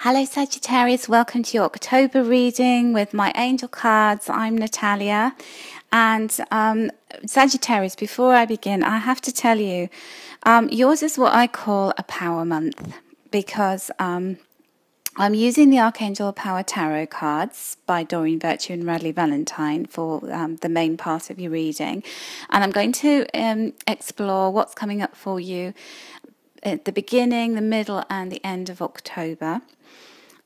Hello Sagittarius, welcome to your October reading with my angel cards. I'm Natalia, and Sagittarius, before I begin, I have to tell you, yours is what I call a power month, because I'm using the Archangel Power Tarot cards by Doreen Virtue and Radley Valentine for the main part of your reading, and I'm going to explore what's coming up for you at the beginning, the middle and the end of October.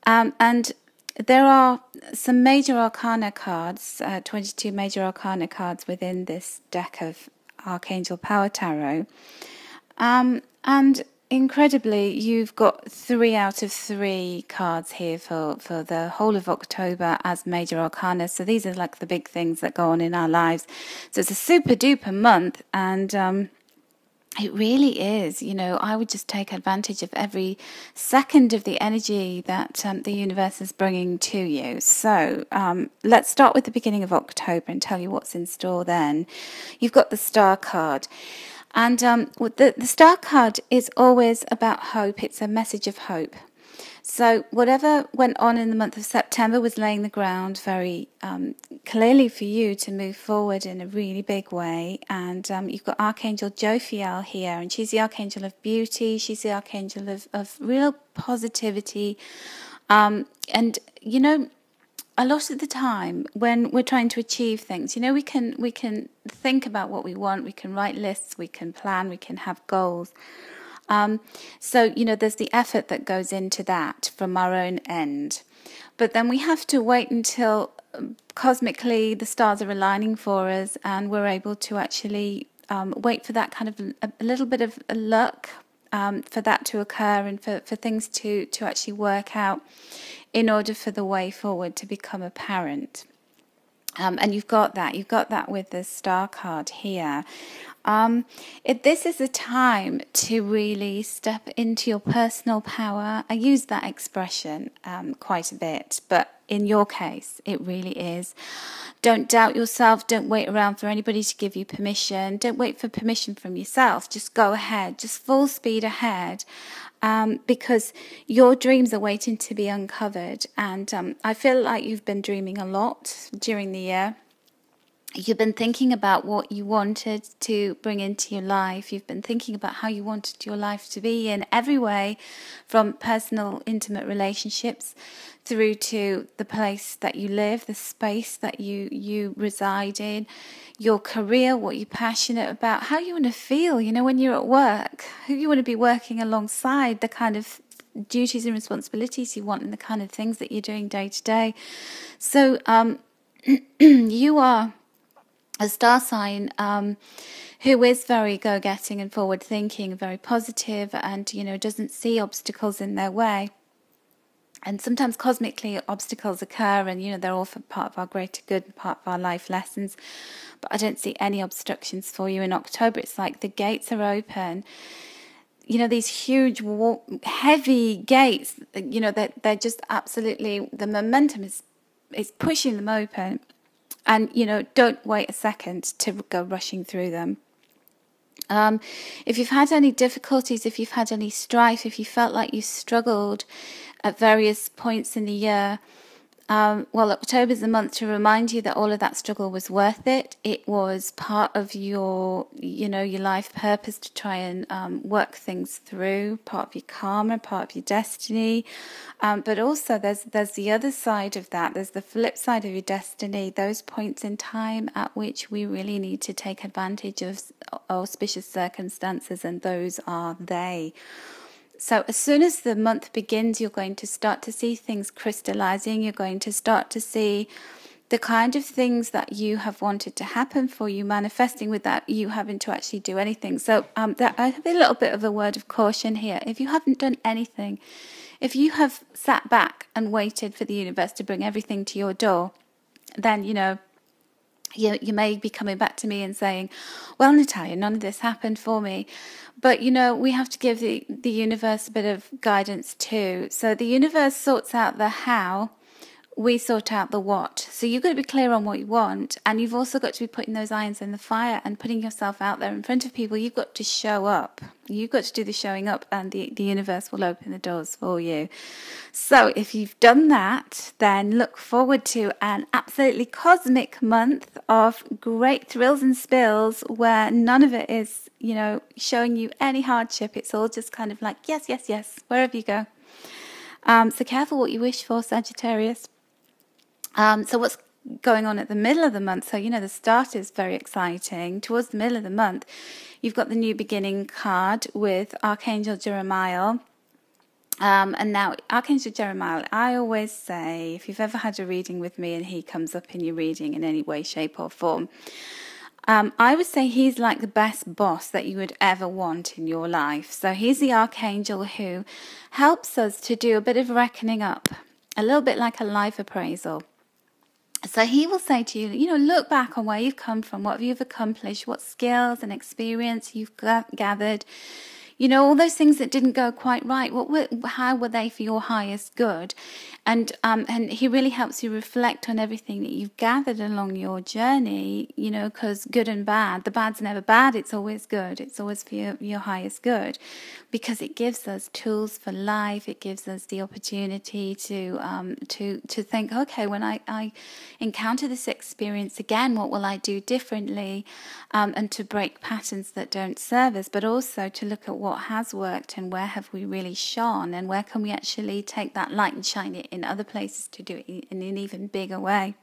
And there are some major arcana cards, 22 major arcana cards within this deck of Archangel Power Tarot. And incredibly, you've got 3 out of 3 cards here for the whole of October as major arcana. So these are like the big things that go on in our lives. So it's a super duper month, and it really is. I would just take advantage of every second of the energy that the universe is bringing to you. So let's start with the beginning of October and tell you what's in store then. You've got the Star card. And the Star card is always about hope. It's a message of hope. So whatever went on in the month of September was laying the ground very clearly for you to move forward in a really big way. And you've got Archangel Jophiel here, and she's the Archangel of Beauty. She's the Archangel of real positivity. And, a lot of the time when we're trying to achieve things, we can think about what we want. We can write lists. We can plan. We can have goals. So there's the effort that goes into that from our own end. But then we have to wait until cosmically the stars are aligning for us and we're able to actually wait for that kind of a little bit of luck for that to occur and for things to actually work out in order for the way forward to become apparent. And you've got that with the Star card here. This is a time to really step into your personal power. I use that expression quite a bit, but in your case, it really is. Don't doubt yourself. Don't wait around for anybody to give you permission. Don't wait for permission from yourself. Just go ahead. Just full speed ahead. Because your dreams are waiting to be uncovered. And I feel like you've been dreaming a lot during the year. You've been thinking about what you wanted to bring into your life. You've been thinking about how you wanted your life to be in every way, from personal, intimate relationships through to the place that you live, the space that you reside in, your career, what you're passionate about, how you want to feel, when you're at work, who you want to be working alongside, the kind of duties and responsibilities you want, and the kind of things that you're doing day to day. So you are a star sign who is very go-getting and forward-thinking, very positive, and doesn't see obstacles in their way. And sometimes cosmically obstacles occur, and they're all for part of our greater good and part of our life lessons. But I don't see any obstructions for you in October. It's like the gates are open. These huge, heavy gates. They're just absolutely, the momentum is pushing them open. And, don't wait a second to go rushing through them. If you've had any difficulties, if you've had any strife, if you felt like you struggled at various points in the year, October's the month to remind you that all of that struggle was worth it. It was part of your life purpose to try and work things through, part of your karma, part of your destiny. But also there's the other side of that. There's the flip side of your destiny, those points in time at which we really need to take advantage of auspicious circumstances, and those are they. So as soon as the month begins, you're going to start to see things crystallizing. You're going to start to see the kind of things that you have wanted to happen for you manifesting without you having to actually do anything. So I have a little bit of a word of caution here. If you haven't done anything, if you have sat back and waited for the universe to bring everything to your door, then, you may be coming back to me and saying, well, Natalia, none of this happened for me. But, we have to give the universe a bit of guidance too. So the universe sorts out the how we sort out the what. So you've got to be clear on what you want, and you've also got to be putting those irons in the fire and putting yourself out there in front of people. You've got to show up. You've got to do the showing up, and the universe will open the doors for you. So if you've done that, then look forward to an absolutely cosmic month of great thrills and spills where none of it is, showing you any hardship. It's all just kind of like, yes, yes, yes, wherever you go. So careful what you wish for, Sagittarius. So what's going on at the middle of the month? So, the start is very exciting. Towards the middle of the month, you've got the New Beginning card with Archangel Jeremiah. And now, Archangel Jeremiah, I always say, if you've ever had a reading with me and he comes up in your reading in any way, shape or form, I would say he's like the best boss that you would ever want in your life. So he's the archangel who helps us to do a bit of reckoning up, a little bit like a life appraisal. So he will say to you, look back on where you've come from, what you've accomplished, what skills and experience you've gathered. All those things that didn't go quite right, how were they for your highest good? And he really helps you reflect on everything that you've gathered along your journey, because good and bad, the bad's never bad, it's always good. It's always for your highest good, because it gives us tools for life. It gives us the opportunity to think, okay, when I encounter this experience again, what will I do differently? And to break patterns that don't serve us, but also to look at what has worked and where have we really shone, and where can we actually take that light and shine it in other places to do it in an even bigger way.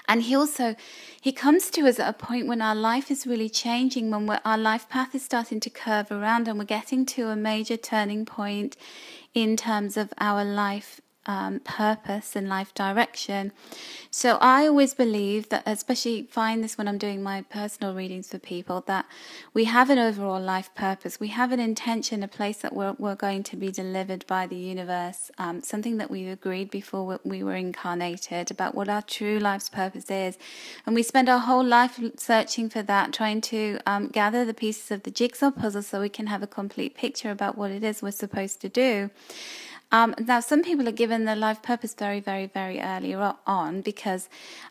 And he comes to us at a point when our life is really changing, when our life path is starting to curve around and we're getting to a major turning point in terms of our life purpose and life direction. So I always believe that, especially find this when I'm doing my personal readings for people, that we have an overall life purpose. We have an intention, a place that we're going to be delivered by the universe, something that we've agreed before we were incarnated about what our true life's purpose is. And we spend our whole life searching for that, trying to gather the pieces of the jigsaw puzzle so we can have a complete picture about what it is we're supposed to do. Now, some people are given their life purpose very, very, very early on because,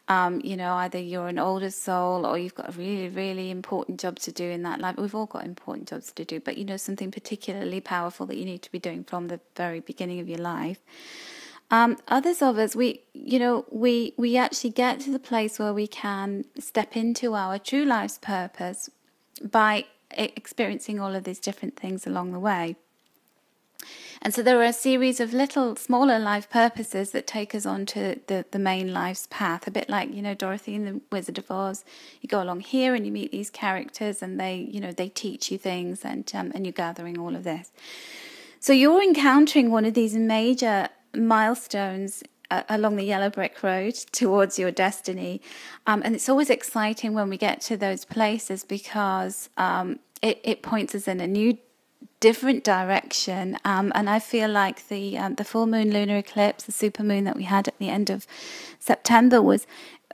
either you're an older soul or you've got a really, really important job to do in that life. We've all got important jobs to do, but, something particularly powerful that you need to be doing from the very beginning of your life. Others of us, we actually get to the place where we can step into our true life's purpose by experiencing all of these different things along the way. And so there are a series of little, smaller life purposes that take us on to the main life's path. A bit like, Dorothy and the Wizard of Oz. You go along here and you meet these characters and they teach you things and you're gathering all of this. So you're encountering one of these major milestones along the yellow brick road towards your destiny. And it's always exciting when we get to those places because it points us in a new different direction, and I feel like the full moon lunar eclipse, the supermoon that we had at the end of September, was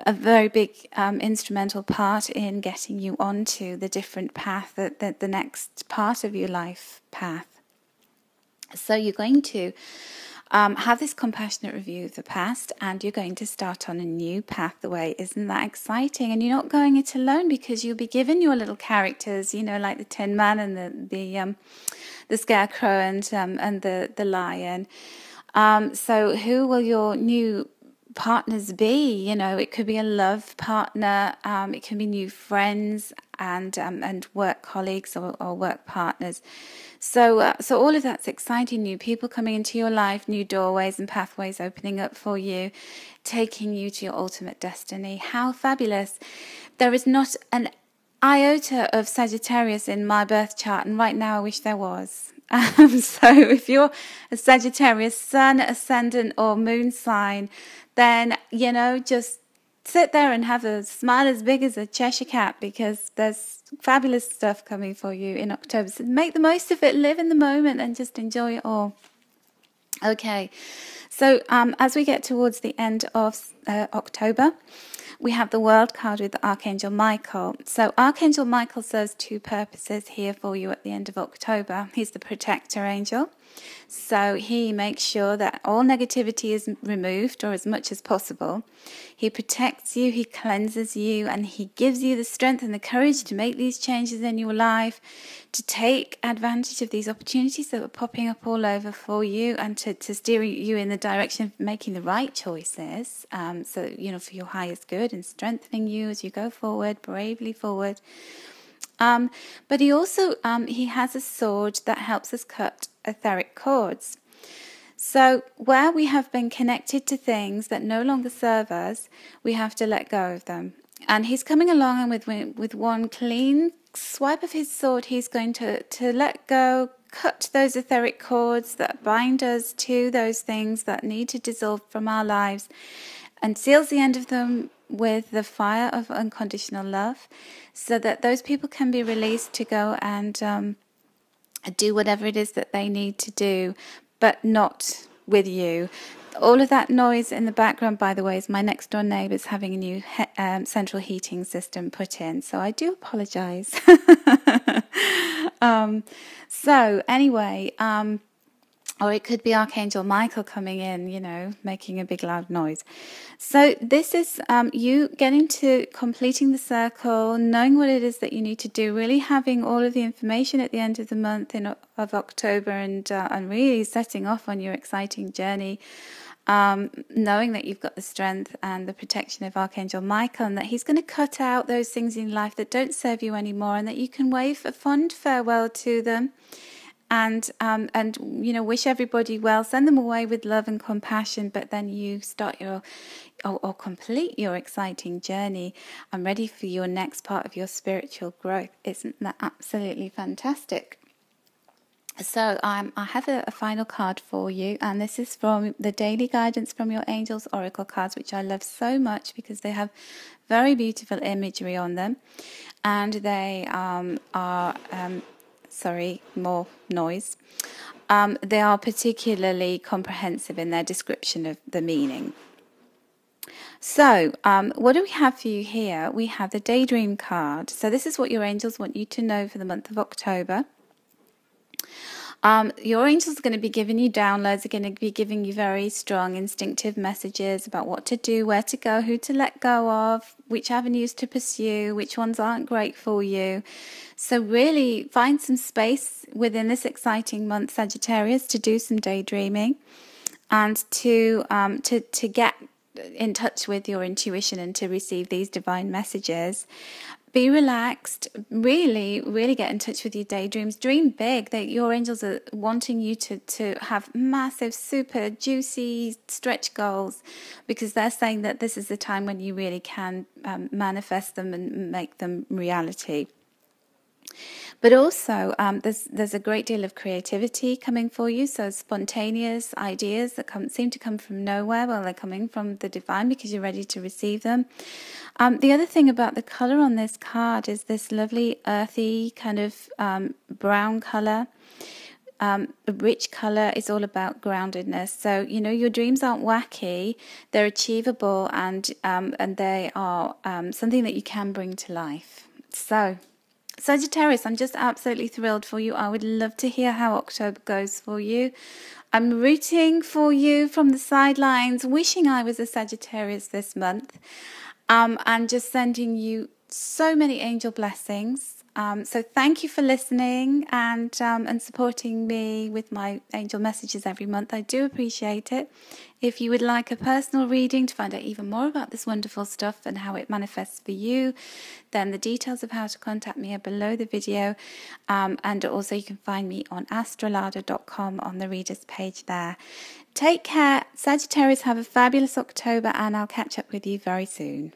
a very big instrumental part in getting you onto the different path, the next part of your life path. So you're going to have this compassionate review of the past, and you're going to start on a new pathway. Isn't that exciting? And you're not going it alone, because you'll be given your little characters, like the Tin Man and the Scarecrow and the Lion. So who will your new partners be? It could be a love partner, it can be new friends and work colleagues or work partners. So all of that's exciting. New people coming into your life, new doorways and pathways opening up for you, taking you to your ultimate destiny. How fabulous. There is not an iota of Sagittarius in my birth chart, and right now I wish there was. So if you're a Sagittarius sun, ascendant or moon sign, then, just sit there and have a smile as big as a Cheshire cat, because there's fabulous stuff coming for you in October. So make the most of it, live in the moment and just enjoy it all. Okay, so as we get towards the end of October, we have the World card with Archangel Michael. So Archangel Michael serves two purposes here for you at the end of October. He's the protector angel. So he makes sure that all negativity is removed, or as much as possible. He protects you, he cleanses you, and he gives you the strength and the courage to make these changes in your life, to take advantage of these opportunities that are popping up all over for you, and to steer you in the direction of making the right choices, so, for your highest good, and strengthening you as you go forward, bravely forward. But he also, he has a sword that helps us cut etheric cords. So where we have been connected to things that no longer serve us, we have to let go of them. And he's coming along, and with one clean swipe of his sword, he's going to let go, cut those etheric cords that bind us to those things that need to dissolve from our lives, and seals the end of them with the fire of unconditional love, so that those people can be released to go and do whatever it is that they need to do, but not with you. All of that noise in the background, by the way, is my next door neighbours having a new central heating system put in, so I do apologise. So anyway, or it could be Archangel Michael coming in, making a big loud noise. So this is you getting to completing the circle, knowing what it is that you need to do, really having all of the information at the end of the month of October, and really setting off on your exciting journey, knowing that you've got the strength and the protection of Archangel Michael, and that he's going to cut out those things in life that don't serve you anymore, and that you can wave a fond farewell to them. And wish everybody well, send them away with love and compassion, but then you start or complete your exciting journey and ready for your next part of your spiritual growth. Isn't that absolutely fantastic? So I have a final card for you, and this is from the Daily Guidance from Your Angels Oracle cards, which I love so much because they have very beautiful imagery on them, and they are... Sorry, more noise. They are particularly comprehensive in their description of the meaning. So, what do we have for you here? We have the Daydream card. So this is what your angels want you to know for the month of October. Your angels are going to be giving you downloads, are going to be giving you very strong instinctive messages about what to do, where to go, who to let go of, which avenues to pursue, which ones aren't great for you. So really find some space within this exciting month, Sagittarius, to do some daydreaming, and to get in touch with your intuition and to receive these divine messages. Be relaxed, really, really get in touch with your daydreams. Dream big. Your angels are wanting you to have massive, super juicy stretch goals, because they're saying that this is the time when you really can manifest them and make them reality. But also, there's a great deal of creativity coming for you. So spontaneous ideas that seem to come from nowhere, well, they're coming from the divine because you're ready to receive them. The other thing about the colour on this card is this lovely earthy kind of brown colour. A rich colour is all about groundedness. So, your dreams aren't wacky, they're achievable, and they are something that you can bring to life. So, Sagittarius, I'm just absolutely thrilled for you. I would love to hear how October goes for you. I'm rooting for you from the sidelines, wishing I was a Sagittarius this month, and just sending you so many angel blessings. So thank you for listening and supporting me with my angel messages every month. I do appreciate it. If you would like a personal reading to find out even more about this wonderful stuff and how it manifests for you, then the details of how to contact me are below the video. And also you can find me on astrolada.com on the readers page there. Take care, Sagittarius. Have a fabulous October, and I'll catch up with you very soon.